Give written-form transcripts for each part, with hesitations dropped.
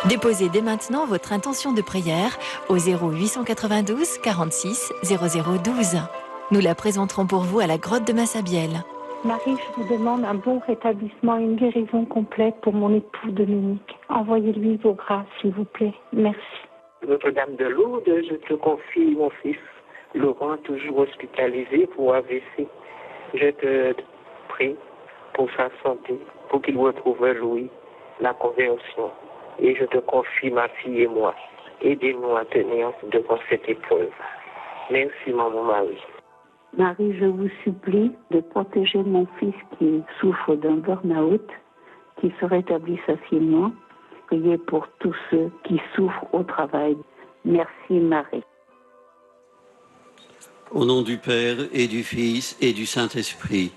Déposez dès maintenant votre intention de prière au 0892 46 0012. Nous la présenterons pour vous à la grotte de Massabielle. Marie, je vous demande un bon rétablissement, une guérison complète pour mon époux Dominique. Envoyez-lui vos grâces, s'il vous plaît. Merci. Notre-Dame de Lourdes, je te confie mon fils Laurent, toujours hospitalisé pour AVC. Je te prie pour sa santé, pour qu'il retrouve Louis, la conversion. Et je te confie ma fille et moi. Aidez-nous à tenir devant cette épreuve. Merci, maman Marie. Marie, je vous supplie de protéger mon fils qui souffre d'un burn-out, qu'il se rétablisse facilement. Priez pour tous ceux qui souffrent au travail. Merci, Marie. Au nom du Père et du Fils et du Saint-Esprit,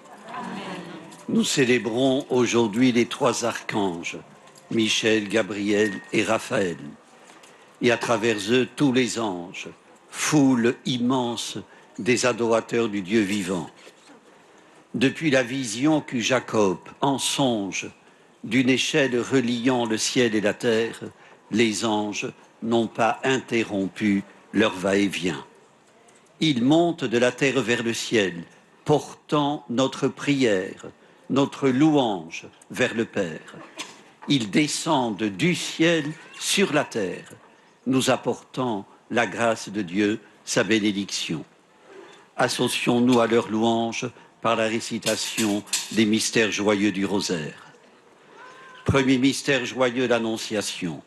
nous célébrons aujourd'hui les trois archanges, Michel, Gabriel et Raphaël, et à travers eux tous les anges, foule immense des adorateurs du Dieu vivant. Depuis la vision qu'eut Jacob en songe d'une échelle reliant le ciel et la terre, les anges n'ont pas interrompu leur va-et-vient. Ils montent de la terre vers le ciel, portant notre prière, notre louange vers le Père. Ils descendent du ciel sur la terre, nous apportant la grâce de Dieu, sa bénédiction. Associons-nous à leur louange par la récitation des mystères joyeux du rosaire. Premier mystère joyeux, l'Annonciation.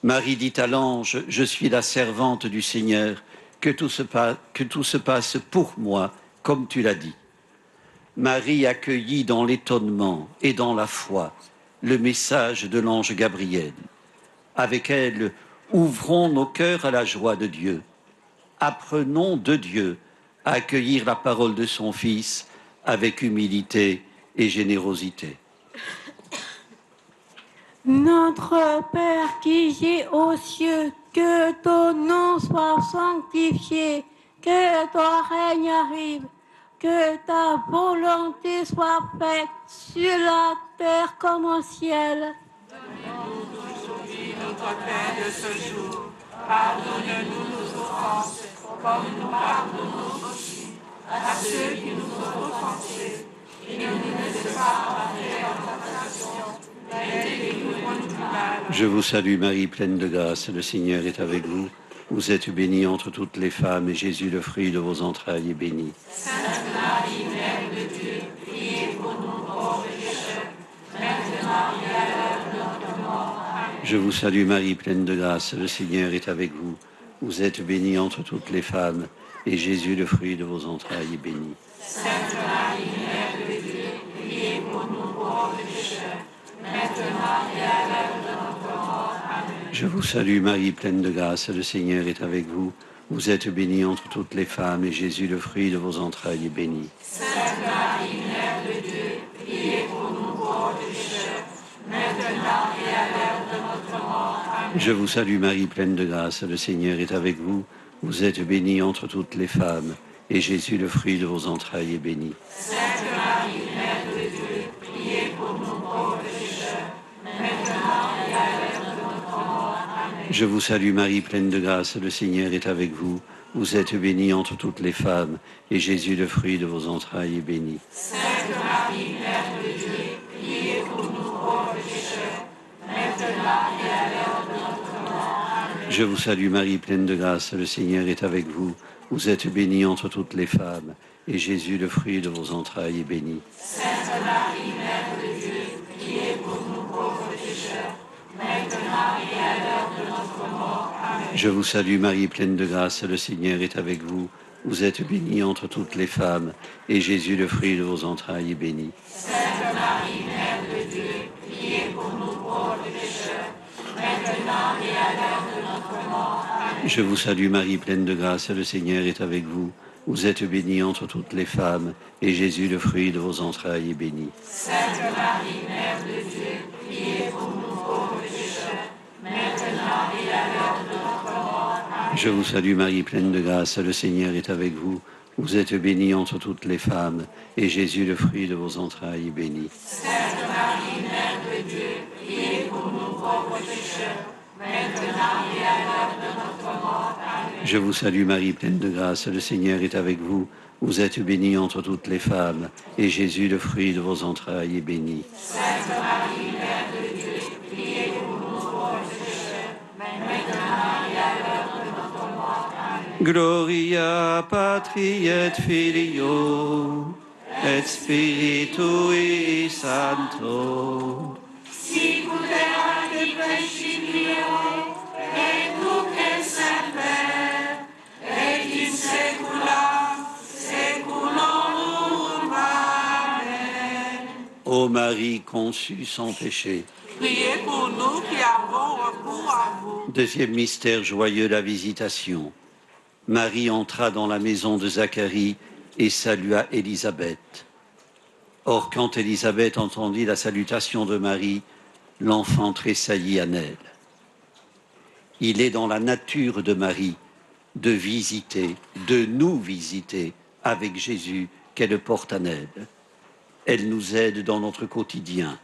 Marie dit à l'ange, je suis la servante du Seigneur, que tout se passe pour moi, comme tu l'as dit. Marie accueillit dans l'étonnement et dans la foi le message de l'ange Gabriel. Avec elle, ouvrons nos cœurs à la joie de Dieu. Apprenons de Dieu à accueillir la parole de son Fils avec humilité et générosité. Notre Père qui es aux cieux, que ton nom soit sanctifié, que ton règne arrive, que ta volonté soit faite sur la terre comme au ciel. Donne-nous aujourd'hui notre pain de ce jour. Pardonne-nous nos offenses, comme nous pardonnons aussi à ceux qui nous ont offensés. Et ne nous laisse pas entrer en tentation, mais délivre-nous du mal. Je vous salue Marie, pleine de grâce, le Seigneur est avec vous. Vous êtes bénie entre toutes les femmes, et Jésus, le fruit de vos entrailles, est béni. Sainte Marie, Mère de Dieu, priez pour nous pauvres pécheurs, maintenant et à l'heure de notre mort. Amen. Je vous salue Marie, pleine de grâce, le Seigneur est avec vous. Vous êtes bénie entre toutes les femmes, et Jésus, le fruit de vos entrailles, est béni. Sainte Marie, Mère de Dieu, priez pour nous pauvres pécheurs, maintenant et à l'heure de notre mort. Amen. Je vous salue Marie, pleine de grâce, le Seigneur est avec vous. Vous êtes bénie entre toutes les femmes, et Jésus, le fruit de vos entrailles, est béni. Sainte Marie, Mère de Dieu, priez pour nous pauvres pécheurs, maintenant et à l'heure de notre mort. Amen. Je vous salue Marie, pleine de grâce, le Seigneur est avec vous. Vous êtes bénie entre toutes les femmes, et Jésus, le fruit de vos entrailles, est béni. Sainte Marie, Mère de Dieu, priez pour nous pauvres pécheurs, maintenant et à l'heure de notre mort. Amen. Je vous salue Marie, pleine de grâce, le Seigneur est avec vous. Vous êtes bénie entre toutes les femmes, et Jésus, le fruit de vos entrailles, est béni. Sainte Marie, Mère de Dieu, priez pour nous pauvres pécheurs, maintenant et à l'heure de notre mort. Amen. Je vous salue Marie, pleine de grâce, le Seigneur est avec vous. Vous êtes bénie entre toutes les femmes, et Jésus, le fruit de vos entrailles, est béni. Sainte Marie, Mère de Dieu, priez pour nous pauvres pécheurs, maintenant et à l'heure de notre mort. Amen. Je vous salue Marie, pleine de grâce, le Seigneur est avec vous. Vous êtes bénie entre toutes les femmes, et Jésus, le fruit de vos entrailles, est béni. Sainte Marie, Mère de Dieu, priez pour nous pauvres pécheurs, maintenant et à l'heure de notre mort. Amen. Je vous salue Marie, pleine de grâce, le Seigneur est avec vous. Vous êtes bénie entre toutes les femmes, et Jésus, le fruit de vos entrailles, est béni. Sainte Marie, Mère de Dieu, priez pour nous pauvres pécheurs, maintenant et à l'heure de notre mort. Amen. Je vous salue Marie, pleine de grâce, le Seigneur est avec vous. Vous êtes bénie entre toutes les femmes, et Jésus, le fruit de vos entrailles, est béni. Sainte Marie, Mère de Dieu, priez pour nous pauvres pécheurs, maintenant et à l'heure de notre mort. Amen. Je vous salue Marie, pleine de grâce, le Seigneur est avec vous. Vous êtes bénie entre toutes les femmes, et Jésus, le fruit de vos entrailles, est béni. Sainte Marie, Mère de Dieu, priez pour nous pauvres pécheurs, maintenant et à l'heure de notre mort. Amen. Gloria patri et filio, et spiritui sancto. Sicut erat in principio, et nunc et semper, et in saecula saeculorum. Amen. Ô Marie conçue sans péché. Priez pour nous qui avons recours à vous. Deuxième mystère joyeux, la visitation. Marie entra dans la maison de Zacharie et salua Élisabeth. Or, quand Élisabeth entendit la salutation de Marie, l'enfant tressaillit en elle. Il est dans la nature de Marie de visiter, de nous visiter avec Jésus qu'elle porte en elle. Elle nous aide dans notre quotidien.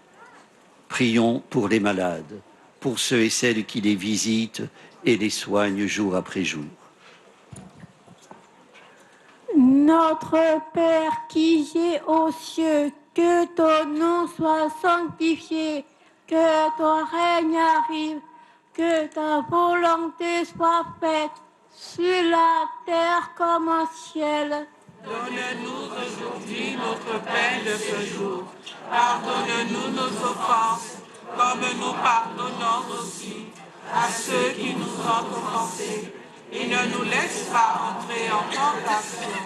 Prions pour les malades, pour ceux et celles qui les visitent et les soignent jour après jour. Notre Père qui es aux cieux, que ton nom soit sanctifié, que ton règne arrive, que ta volonté soit faite sur la terre comme au ciel. Donne-nous aujourd'hui notre pain de ce jour. Pardonne-nous nos offenses, comme nous pardonnons aussi à ceux qui nous ont offensés. Et ne nous laisse pas entrer en tentation,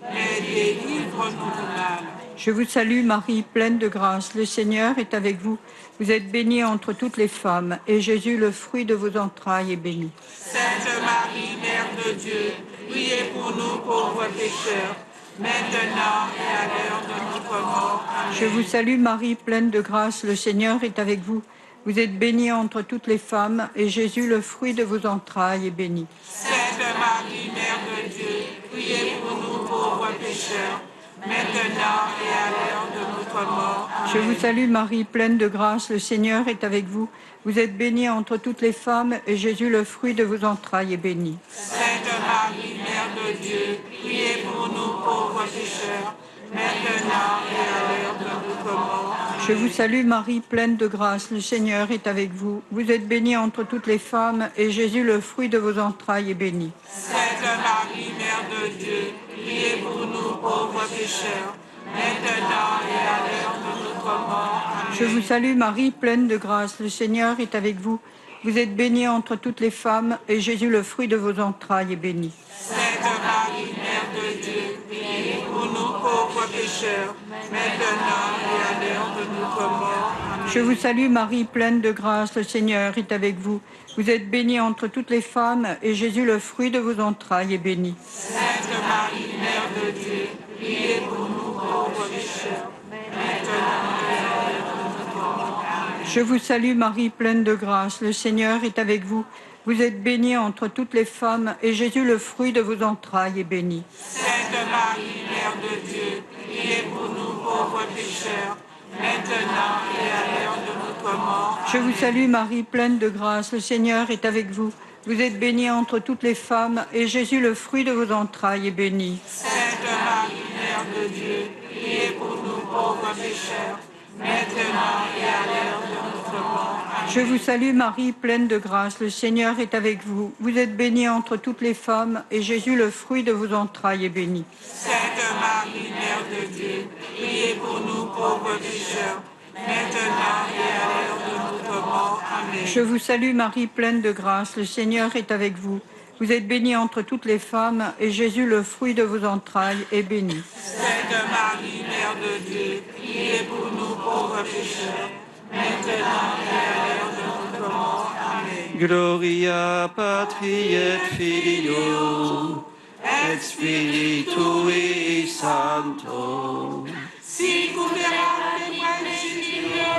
mais délivre-nous du mal. Je vous salue Marie, pleine de grâce, le Seigneur est avec vous. Vous êtes bénie entre toutes les femmes, et Jésus, le fruit de vos entrailles, est béni. Sainte Marie, Mère de Dieu, priez pour nous pauvres pécheurs, maintenant et à l'heure de notre mort. Amen. Je vous salue Marie, pleine de grâce, le Seigneur est avec vous. Vous êtes bénie entre toutes les femmes, et Jésus, le fruit de vos entrailles, est béni. Sainte Marie, Mère de Dieu, priez pour nous pauvres pécheurs, maintenant et à l'heure de notre mort. Amen. Je vous salue Marie, pleine de grâce, le Seigneur est avec vous. Vous êtes bénie entre toutes les femmes, et Jésus, le fruit de vos entrailles, est béni. Sainte Marie, Mère de Dieu, priez pour nous pauvres pécheurs, maintenant et à l'heure de notre mort. Amen. Je vous salue Marie, pleine de grâce, le Seigneur est avec vous. Vous êtes bénie entre toutes les femmes, et Jésus, le fruit de vos entrailles, est béni. Sainte Marie, Mère de Dieu, priez pour nous pauvres pécheurs, maintenant et à l'heure de notre mort. Amen. Je vous salue Marie, pleine de grâce, le Seigneur est avec vous. Vous êtes bénie entre toutes les femmes, et Jésus, le fruit de vos entrailles, est béni. Sainte Marie, Mère de Dieu, priez pour nous pauvres pécheurs, maintenant et à l'heure de notre mort. Amen. Je vous salue Marie, pleine de grâce, le Seigneur est avec vous. Vous êtes bénie entre toutes les femmes, et Jésus, le fruit de vos entrailles, est béni. Sainte Marie, Mère de Dieu, priez pour nous pauvres pécheurs, maintenant et à l'heure de notre mort. Amen. Je vous salue Marie, pleine de grâce, le Seigneur est avec vous. Vous êtes bénie entre toutes les femmes, et Jésus, le fruit de vos entrailles, est béni. Sainte Marie, Mère de Dieu, priez pour nous pauvres pécheurs, maintenant et à l'heure de notre mort. Je vous salue Marie, pleine de grâce, le Seigneur est avec vous. Vous êtes bénie entre toutes les femmes, et Jésus, le fruit de vos entrailles, est béni. Sainte Marie, Mère de Dieu, priez pour nous pauvres pécheurs, maintenant et à l'heure de notre mort. Amen. Je vous salue Marie, pleine de grâce, le Seigneur est avec vous. Vous êtes bénie entre toutes les femmes, et Jésus, le fruit de vos entrailles, est béni. Sainte Marie, Mère de Dieu, priez pour nous pauvres pécheurs, maintenant et à l'heure de notre mort. Amen. Je vous salue Marie, pleine de grâce, le Seigneur est avec vous. Vous êtes bénie entre toutes les femmes, et Jésus, le fruit de vos entrailles, est béni. Sainte Marie, Mère de Dieu, priez pour nous pauvres pécheurs, maintenant et à l'heure de notre mort. Amen. Gloria patri et filio, et spiritui sancto. Sicut erat in principio,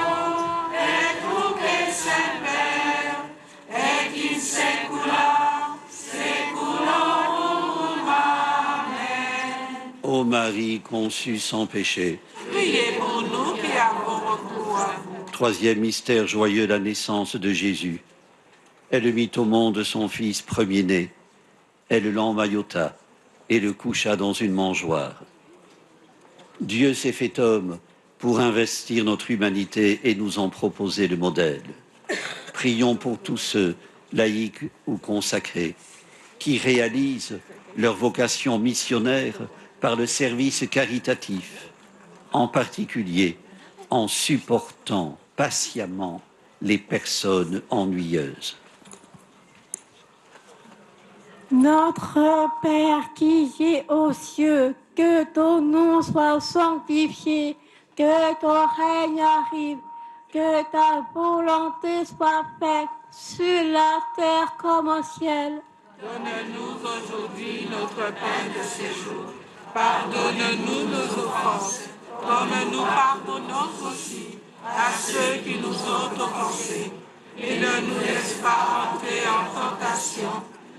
et nunc et semper, et in saecula saeculorum. Amen. Ô Marie conçue sans péché. Priez pour nous qui avons recours à vous. Troisième mystère joyeux, la naissance de Jésus. Elle mit au monde son fils premier-né. Elle l'emmaillota et le coucha dans une mangeoire. Dieu s'est fait homme pour investir notre humanité et nous en proposer le modèle. Prions pour tous ceux, laïcs ou consacrés, qui réalisent leur vocation missionnaire par le service caritatif, en particulier en supportant patiemment les personnes ennuyeuses. Notre Père qui es aux cieux, que ton nom soit sanctifié, que ton règne arrive, que ta volonté soit faite sur la terre comme au ciel. Donne-nous aujourd'hui notre pain de ce jour. Pardonne-nous nos offenses, comme nous pardonnons aussi à ceux qui nous ont offensés. Et ne nous laisse pas entrer en tentation,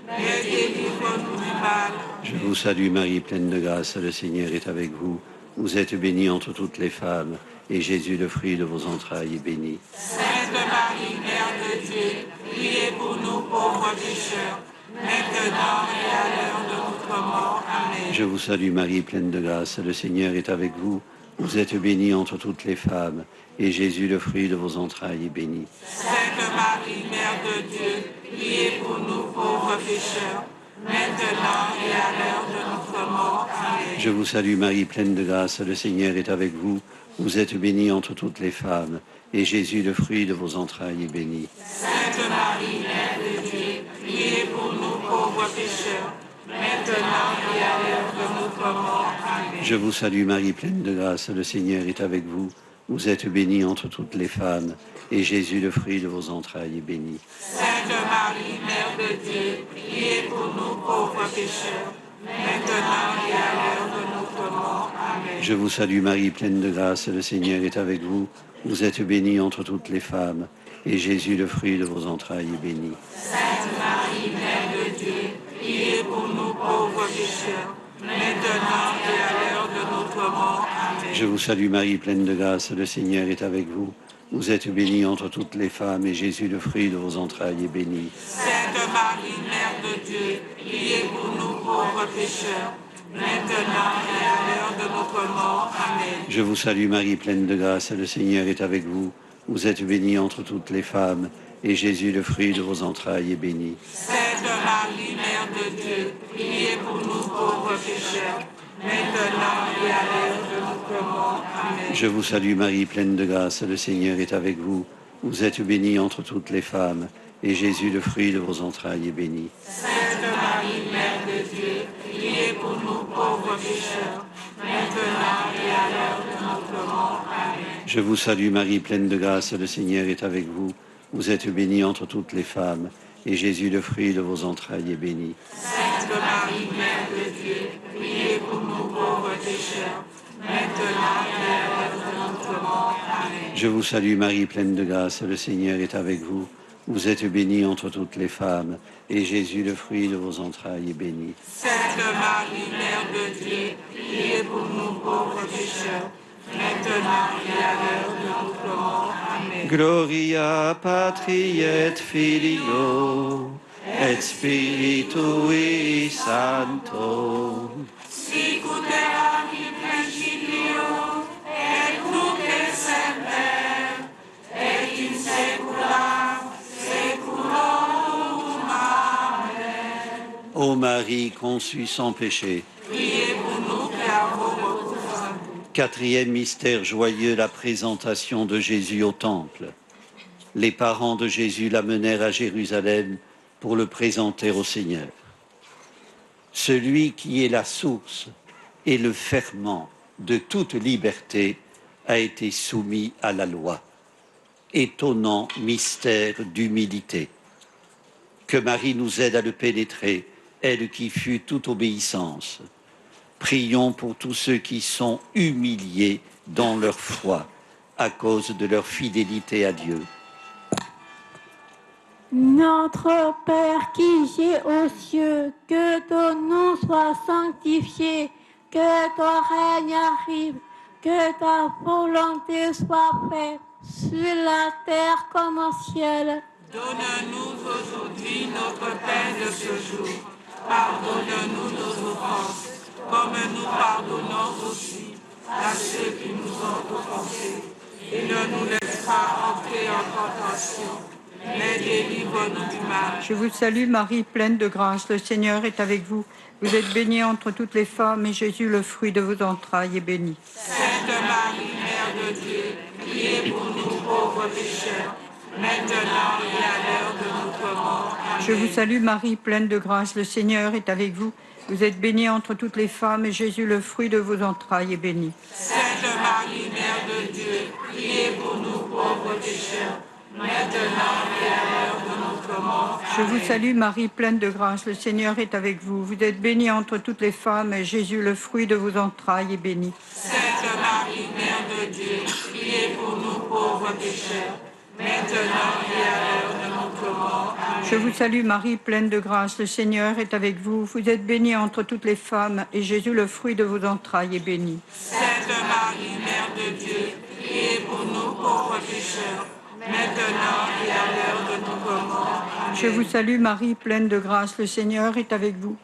mais délivre-nous du mal. Je vous salue Marie, pleine de grâce, le Seigneur est avec vous. Vous êtes bénie entre toutes les femmes, et Jésus, le fruit de vos entrailles, est béni. Sainte Marie, Mère de Dieu, priez pour nous pauvres pécheurs, maintenant et à l'heure de notre mort. Amen. Je vous salue Marie, pleine de grâce, le Seigneur est avec vous. Vous êtes bénie entre toutes les femmes, et Jésus, le fruit de vos entrailles, est béni. Sainte Marie, Mère de Dieu, priez pour nous pauvres pécheurs, maintenant et à l'heure de notre mort. Amen. Je vous salue Marie, pleine de grâce, le Seigneur est avec vous. Vous êtes bénie entre toutes les femmes, et Jésus, le fruit de vos entrailles, est béni. Sainte Marie, Mère de Dieu, priez pour nous pauvres pécheurs, maintenant et à l'heure de notre mort. Amen. Je vous salue Marie, pleine de grâce, le Seigneur est avec vous. Vous êtes bénie entre toutes les femmes, et Jésus, le fruit de vos entrailles, est béni. Sainte Marie, Mère de Dieu, priez pour nous pauvres pécheurs, maintenant et à l'heure de notre mort. Amen. Je vous salue Marie, pleine de grâce, le Seigneur est avec vous. Vous êtes bénie entre toutes les femmes, et Jésus, le fruit de vos entrailles, est béni. Sainte Marie, Mère de Dieu, priez pour nous pauvres pécheurs, maintenant et à l'heure de notre mort. Amen. Je vous salue Marie, pleine de grâce, le Seigneur est avec vous. Vous êtes bénie entre toutes les femmes, et Jésus, le fruit de vos entrailles, est béni. Sainte Marie, Mère de Dieu, priez pour nous pauvres pécheurs, maintenant et à l'heure de notre mort. Amen. Je vous salue Marie, pleine de grâce, le Seigneur est avec vous. Vous êtes bénie entre toutes les femmes, et Jésus, le fruit de vos entrailles, est béni. Sainte Marie, Mère de Dieu, priez pour nous pauvres pécheurs, maintenant et à l'heure de notre mort. Amen. Je vous salue Marie, pleine de grâce, le Seigneur est avec vous. Vous êtes bénie entre toutes les femmes, et Jésus, le fruit de vos entrailles, est béni. Sainte Marie, Mère de Dieu, priez pour nous pauvres pécheurs, maintenant et à l'heure de notre mort. Amen. Je vous salue Marie, pleine de grâce, le Seigneur est avec vous. Vous êtes bénie entre toutes les femmes, et Jésus, le fruit de vos entrailles, est béni. Sainte Marie, Mère de Dieu, priez pour nous pauvres pécheurs, maintenant et à l'heure de notre mort. Amen. Je vous salue Marie, pleine de grâce, le Seigneur est avec vous. Vous êtes bénie entre toutes les femmes, et Jésus, le fruit de vos entrailles, est béni. Sainte Marie, Mère de Dieu, priez pour nous pauvres pécheurs, maintenant et à l'heure de notre mort. Amen. Gloria Patri et Filio, et Spiritui Sancto. Sic ut erat in principio, et nunc et semper, et in saecula saeculorum. Amen. Ô Marie conçue sans péché. Priez pour nous qui avons recours à vous. Quatrième mystère joyeux, la présentation de Jésus au temple. Les parents de Jésus l'amenèrent à Jérusalem pour le présenter au Seigneur. Celui qui est la source et le ferment de toute liberté a été soumis à la loi. Étonnant mystère d'humilité. Que Marie nous aide à le pénétrer, elle qui fut toute obéissance. Prions pour tous ceux qui sont humiliés dans leur foi à cause de leur fidélité à Dieu. Notre Père qui es aux cieux, que ton nom soit sanctifié, que ton règne arrive, que ta volonté soit faite sur la terre comme au ciel. Donne-nous aujourd'hui notre pain de ce jour. Pardonne-nous nos offenses, comme nous pardonnons aussi à ceux qui nous ont offensés. Et ne nous laisse pas entrer en tentation, mais délivre-nous du mal. Je vous salue Marie, pleine de grâce, le Seigneur est avec vous. Vous êtes bénie entre toutes les femmes, et Jésus, le fruit de vos entrailles, est béni. Sainte Marie, Mère de Dieu, priez pour nous pauvres pécheurs, maintenant et à l'heure de notre mort. Amen. Je vous salue Marie, pleine de grâce, le Seigneur est avec vous. Vous êtes bénie entre toutes les femmes, et Jésus, le fruit de vos entrailles, est béni. Sainte Marie, Mère de Dieu, priez pour nous pauvres pécheurs, maintenant et à l'heure de notre mort. Je vous salue Marie, pleine de grâce, le Seigneur est avec vous. Vous êtes bénie entre toutes les femmes, et Jésus, le fruit de vos entrailles, est béni. Sainte Marie, Mère de Dieu, priez pour nous pauvres pécheurs, maintenant et à l'heure de notre mort. Amen. Je vous salue Marie, pleine de grâce, le Seigneur est avec vous. Vous êtes bénie entre toutes les femmes, et Jésus, le fruit de vos entrailles, est béni. Sainte Marie, Mère de Dieu, priez pour nous pauvres pécheurs, maintenant et à l'heure de notre mort. Amen. Je vous salue Marie, pleine de grâce, le Seigneur est avec vous.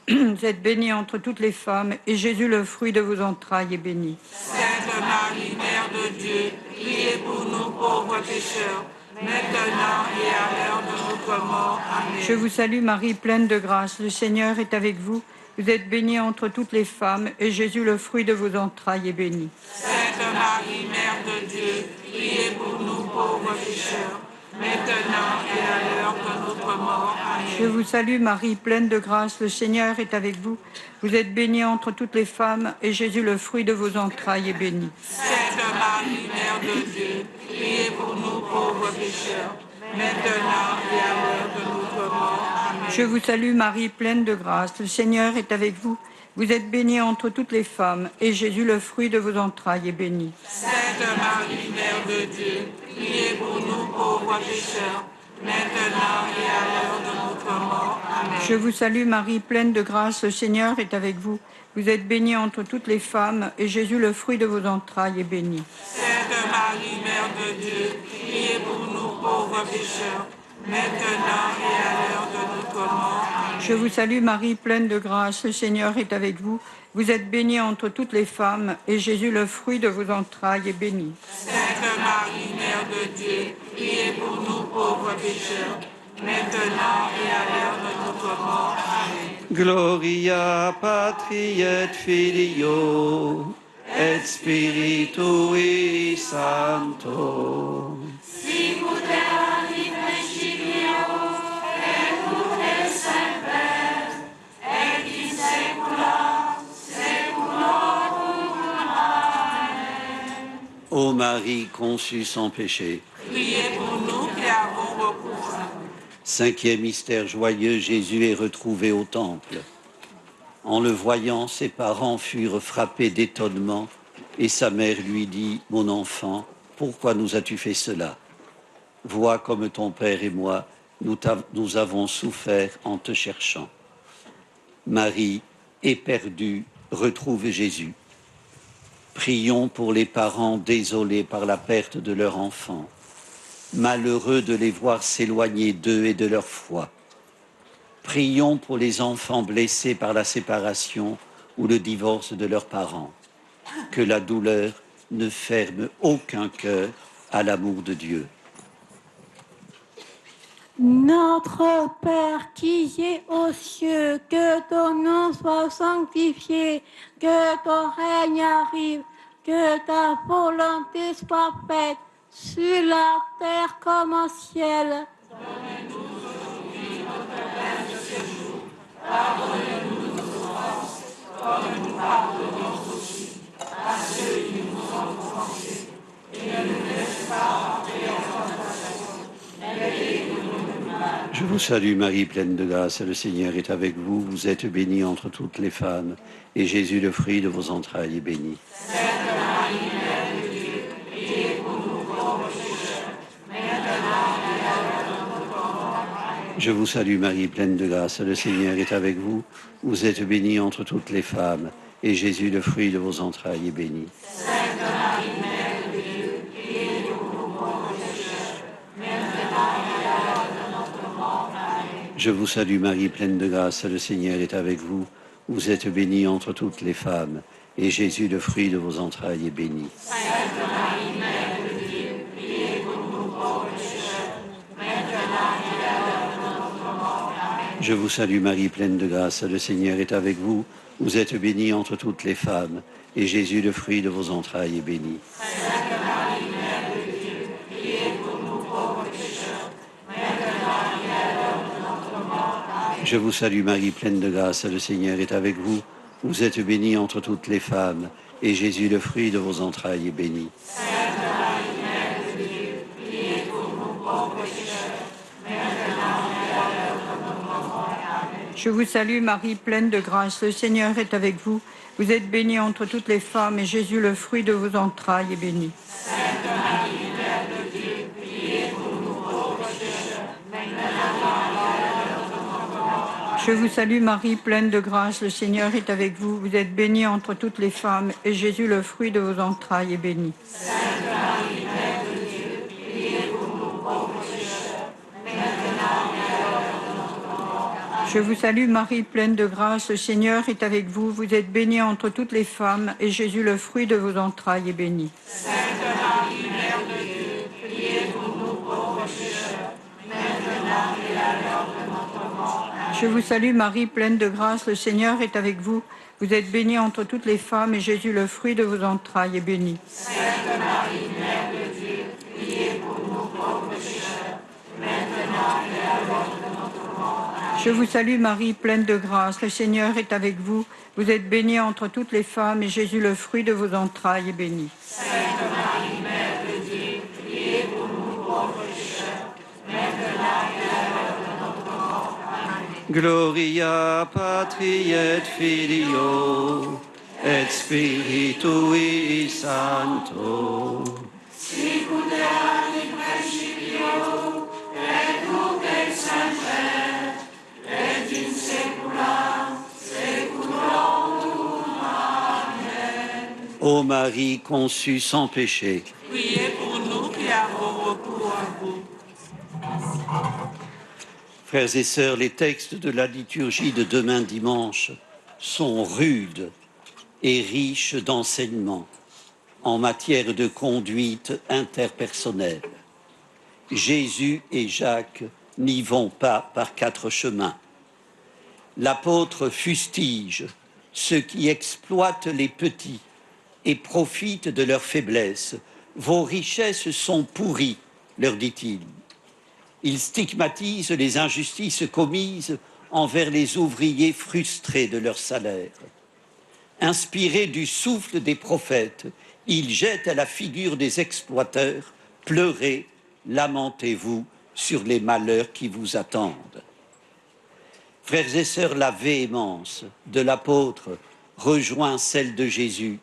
Vous êtes bénie entre toutes les femmes, et Jésus, le fruit de vos entrailles, est béni. Sainte Marie, Mère de Dieu, priez pour nous pauvres pécheurs, maintenant et à l'heure de notre mort. Amen. Je vous salue Marie, pleine de grâce, le Seigneur est avec vous. Vous êtes bénie entre toutes les femmes, et Jésus, le fruit de vos entrailles, est béni. Sainte Marie, Mère de Dieu, priez pour nous pauvres pécheurs, maintenant et à l'heure de notre mort. Amen. Je vous salue Marie, pleine de grâce, le Seigneur est avec vous. Vous êtes bénie entre toutes les femmes, et Jésus, le fruit de vos entrailles, est béni. Sainte Marie, Mère de Dieu, priez pour nous pauvres pécheurs, maintenant et à l'heure de notre mort. Amen. Je vous salue Marie, pleine de grâce, le Seigneur est avec vous. Vous êtes bénie entre toutes les femmes, et Jésus, le fruit de vos entrailles, est béni. Sainte Marie, Mère de Dieu, priez pour nous pauvres pécheurs, maintenant et à l'heure de notre mort. Amen. Je vous salue Marie, pleine de grâce, le Seigneur est avec vous. Vous êtes bénie entre toutes les femmes, et Jésus, le fruit de vos entrailles, est béni. Sainte Marie, Mère de Dieu, priez pour nous pauvres pécheurs, maintenant et à l'heure de notre mort. Amen. Je vous salue Marie, pleine de grâce, le Seigneur est avec vous. Vous êtes bénie entre toutes les femmes, et Jésus, le fruit de vos entrailles, est béni. Sainte Marie, Mère de Dieu, priez pour nous pauvres pécheurs, maintenant et à l'heure de notre mort. Amen. Gloria Patri et Filio et Spiritui Sancto. Ô Marie conçue sans péché. Priez pour nous qui avons recours à vous. Cinquième mystère joyeux, Jésus est retrouvé au temple. En le voyant, ses parents furent frappés d'étonnement et sa mère lui dit, « Mon enfant, pourquoi nous as-tu fait cela? Vois comme ton père et moi, nous avons souffert en te cherchant. » Marie, éperdue, retrouve Jésus. Prions pour les parents désolés par la perte de leur enfant, malheureux de les voir s'éloigner d'eux et de leur foi. Prions pour les enfants blessés par la séparation ou le divorce de leurs parents. Que la douleur ne ferme aucun cœur à l'amour de Dieu. Notre Père qui es aux cieux, que ton nom soit sanctifié, que ton règne arrive, que ta volonté soit faite sur la terre comme au ciel. Donne-nous aujourd'hui notre pain de ce jour. Pardonne-nous nos offenses, comme nous pardonnons aussi à ceux qui nous ont offensés. Et ne nous laisse pas entrer en tentation, mais délivre-nous du mal. Je vous salue Marie, pleine de grâce, le Seigneur est avec vous. Vous êtes bénie entre toutes les femmes, et Jésus, le fruit de vos entrailles, est béni. Sainte Marie, Mère de Dieu, priez pour nous pauvres pécheurs, maintenant et à l'heure de notre mort. Amen. Je vous salue Marie, pleine de grâce, le Seigneur est avec vous. Vous êtes bénie entre toutes les femmes, et Jésus, le fruit de vos entrailles, est béni. Sainte Marie, Mère de Dieu, priez pour nous pauvres pécheurs, maintenant et à l'heure de Je vous salue Marie, pleine de grâce, le Seigneur est avec vous. Vous êtes bénie entre toutes les femmes, et Jésus, le fruit de vos entrailles, est béni. Sainte Marie, Mère de Dieu, priez pour nous pauvres pécheurs, maintenant et à l'heure de notre mort. Amen. Je vous salue Marie, pleine de grâce, le Seigneur est avec vous. Vous êtes bénie entre toutes les femmes, et Jésus, le fruit de vos entrailles, est béni. Sainte Marie, Mère de Dieu, priez pour nous pauvres pécheurs, maintenant et à l'heure de notre mort. Amen. Je vous salue Marie, pleine de grâce, le Seigneur est avec vous. Vous êtes bénie entre toutes les femmes, et Jésus, le fruit de vos entrailles, est béni. Sainte Marie, Mère de Dieu, priez pour nous pauvres pécheurs, maintenant et à l'heure de notre mort. Amen. Je vous salue Marie, pleine de grâce, le Seigneur est avec vous. Vous êtes bénie entre toutes les femmes, et Jésus, le fruit de vos entrailles, est béni. Sainte Marie, Mère de Dieu, priez pour nous pauvres pécheurs, maintenant et à l'heure de notre mort. Je vous salue Marie, pleine de grâce, le Seigneur est avec vous. Vous êtes bénie entre toutes les femmes, et Jésus, le fruit de vos entrailles, est béni. Sainte Marie, Mère de Dieu, priez pour nous pauvres pécheurs, maintenant et à l'heure de notre mort. Amen. Je vous salue Marie, pleine de grâce, le Seigneur est avec vous. Vous êtes bénie entre toutes les femmes, et Jésus, le fruit de vos entrailles, est béni. Sainte Marie, Mère de Dieu, priez pour nous pauvres pécheurs, maintenant et à l'heure de notre mort. Amen. Je vous salue Marie, pleine de grâce, le Seigneur est avec vous. Vous êtes bénie entre toutes les femmes, et Jésus, le fruit de vos entrailles, est béni. Sainte Marie, Mère de Dieu, priez pour nous pauvres pécheurs, maintenant et à l'heure de notre mort. Amen. Je vous salue Marie, pleine de grâce, le Seigneur est avec vous. Vous êtes bénie entre toutes les femmes, et Jésus, le fruit de vos entrailles, est béni. Sainte Marie, Mère de Dieu, priez pour nous pauvres pécheurs, maintenant et à l'heure de notre mort. Amen. Gloria Patri et Filio et Spiritui Sancto. Sicut erat in principio, et nunc et semper, et in saecula saeculorum. Amen. Ô Marie conçue sans péché, Priez pour nous qui avons recours à vous. frères et sœurs, les textes de la liturgie de demain dimanche sont rudes et riches d'enseignements en matière de conduite interpersonnelle. Jésus et Jacques n'y vont pas par quatre chemins. L'apôtre fustige ceux qui exploitent les petits et profitent de leur faiblesse. Vos richesses sont pourries, leur dit-il. Il stigmatise les injustices commises envers les ouvriers frustrés de leur salaire. Inspiré du souffle des prophètes, il jette à la figure des exploiteurs « Pleurez, lamentez-vous sur les malheurs qui vous attendent ». Frères et sœurs, la véhémence de l'apôtre rejoint celle de Jésus,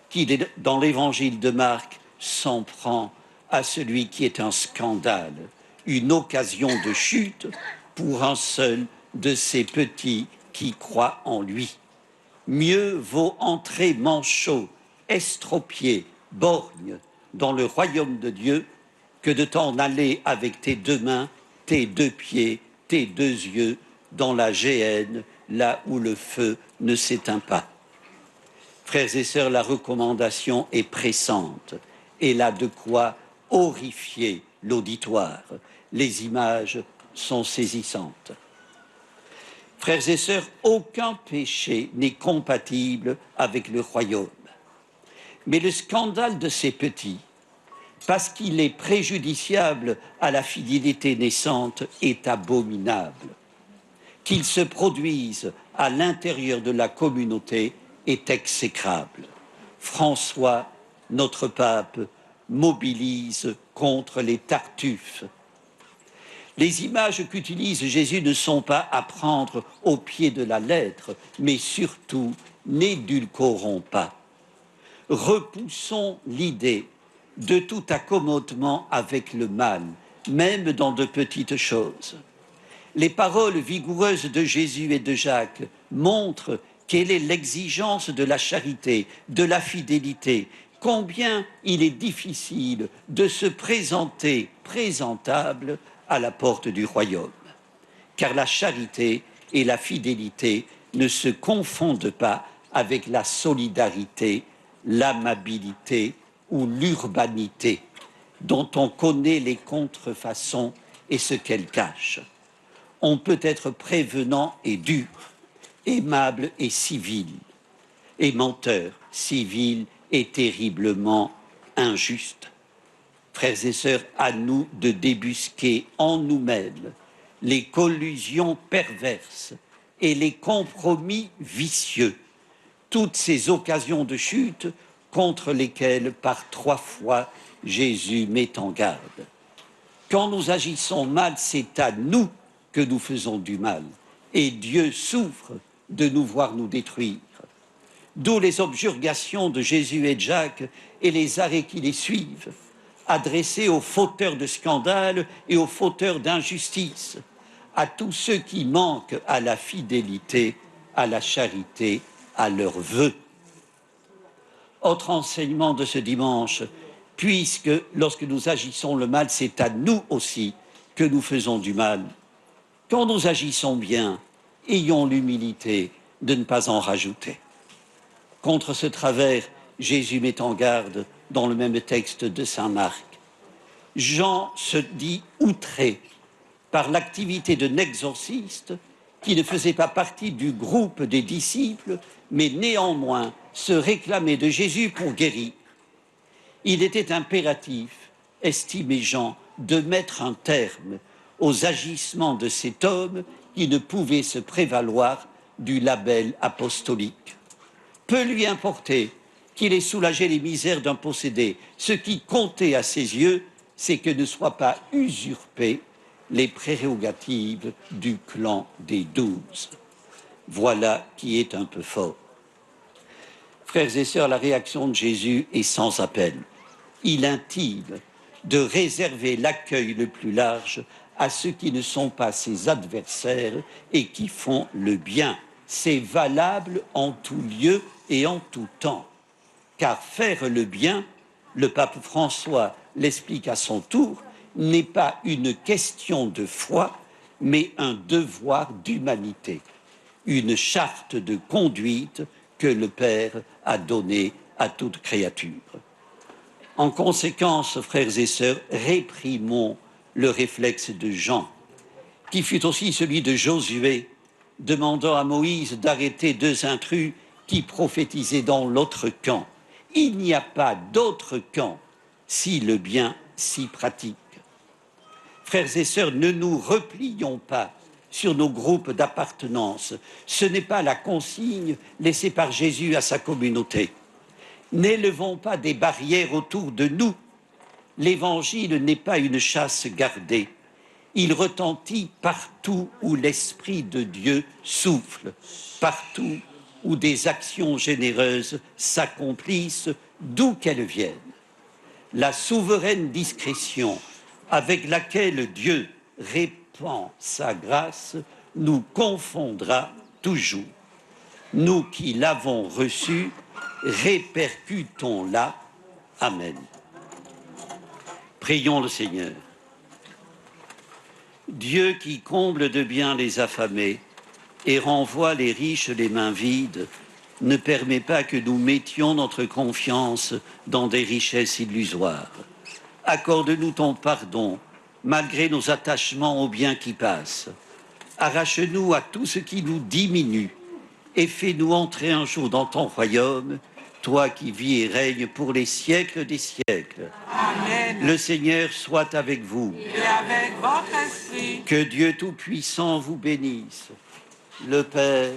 qui, dans l'évangile de Marc, s'en prend à celui qui est un scandale, une occasion de chute pour un seul de ces petits qui croient en lui. Mieux vaut entrer manchot, estropié, borgne dans le royaume de Dieu que de t'en aller avec tes deux mains, tes deux pieds, tes deux yeux dans la géhenne, là où le feu ne s'éteint pas. Frères et sœurs, la recommandation est pressante et là de quoi horrifier l'auditoire. Les images sont saisissantes. Frères et sœurs, aucun péché n'est compatible avec le royaume. Mais le scandale de ces petits, parce qu'il est préjudiciable à la fidélité naissante, est abominable. Qu'ils se produisent à l'intérieur de la communauté est exécrable. François, notre pape, mobilise contre les tartuffes. Les images qu'utilise Jésus ne sont pas à prendre au pied de la lettre, mais surtout, n'édulcorons pas. Repoussons l'idée de tout accommodement avec le mal, même dans de petites choses. Les paroles vigoureuses de Jésus et de Jacques montrent quelle est l'exigence de la charité, de la fidélité, combien il est difficile de se présenter présentable à la porte du royaume. car la charité et la fidélité ne se confondent pas avec la solidarité, l'amabilité ou l'urbanité, dont on connaît les contrefaçons et ce qu'elles cachent. On peut être prévenant et dur, aimable et civil, et menteur, civil et terriblement injuste. Frères et sœurs, à nous de débusquer en nous-mêmes les collusions perverses et les compromis vicieux, toutes ces occasions de chute contre lesquelles, par 3 fois, Jésus met en garde. Quand nous agissons mal, c'est à nous que nous faisons du mal, et Dieu souffre de nous voir nous détruire. D'où les objurgations de Jésus et de Jacques et les arrêts qui les suivent, adressés aux fauteurs de scandales et aux fauteurs d'injustice, à tous ceux qui manquent à la fidélité, à la charité, à leurs vœux. Autre enseignement de ce dimanche, puisque lorsque nous agissons le mal, c'est à nous aussi que nous faisons du mal. Quand nous agissons bien, ayons l'humilité de ne pas en rajouter. Contre ce travers, Jésus met en garde dans le même texte de saint Marc. Jean se dit outré par l'activité d'un exorciste qui ne faisait pas partie du groupe des disciples, mais néanmoins se réclamait de Jésus pour guérir. Il était impératif, estimait Jean, de mettre un terme aux agissements de cet homme qui ne pouvait se prévaloir du label apostolique. Peu lui importait qu'il ait soulagé les misères d'un possédé. Ce qui comptait à ses yeux, c'est que ne soient pas usurpées les prérogatives du clan des 12. Voilà qui est un peu fort. Frères et sœurs, la réaction de Jésus est sans appel. Il intime de réserver l'accueil le plus large à ceux qui ne sont pas ses adversaires et qui font le bien. C'est valable en tout lieu et en tout temps. Car faire le bien, le pape François l'explique à son tour, n'est pas une question de foi, mais un devoir d'humanité, une charte de conduite que le Père a donnée à toute créature. En conséquence, frères et sœurs, réprimons le réflexe de Jean, qui fut aussi celui de Josué, demandant à Moïse d'arrêter 2 intrus qui prophétisaient dans l'autre camp. Il n'y a pas d'autre camp si le bien s'y pratique. Frères et sœurs, ne nous replions pas sur nos groupes d'appartenance. Ce n'est pas la consigne laissée par Jésus à sa communauté. N'élevons pas des barrières autour de nous. L'Évangile n'est pas une chasse gardée. Il retentit partout où l'Esprit de Dieu souffle, partout où des actions généreuses s'accomplissent, d'où qu'elles viennent. La souveraine discrétion avec laquelle Dieu répand sa grâce nous confondra toujours. Nous qui l'avons reçue, répercutons-la. Amen. Prions le Seigneur. Dieu qui comble de bien les affamés et renvoie les riches les mains vides, ne permet pas que nous mettions notre confiance dans des richesses illusoires. Accorde-nous ton pardon, malgré nos attachements aux biens qui passent. Arrache-nous à tout ce qui nous diminue et fais-nous entrer un jour dans ton royaume, toi qui vis et règnes pour les siècles des siècles. Amen. Le Seigneur soit avec vous. Et avec votre esprit. Que Dieu Tout-Puissant vous bénisse, le Père,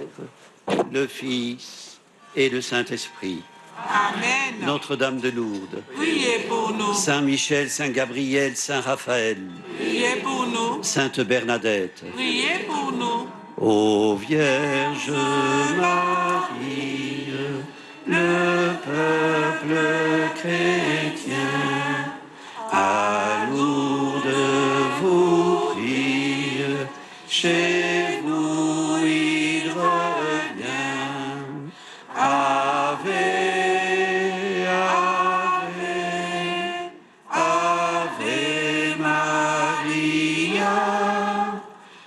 le Fils et le Saint-Esprit. Amen. Notre-Dame de Lourdes, Priez pour nous. Saint Michel, Saint Gabriel, Saint Raphaël, Priez pour nous. Sainte Bernadette, Priez pour nous. ô Vierge Marie, le peuple chrétien, à Lourdes vous prie, chez vous il revient. Ave, Ave, Ave Maria,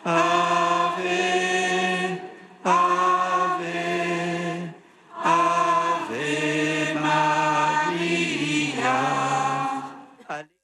Ave Allez.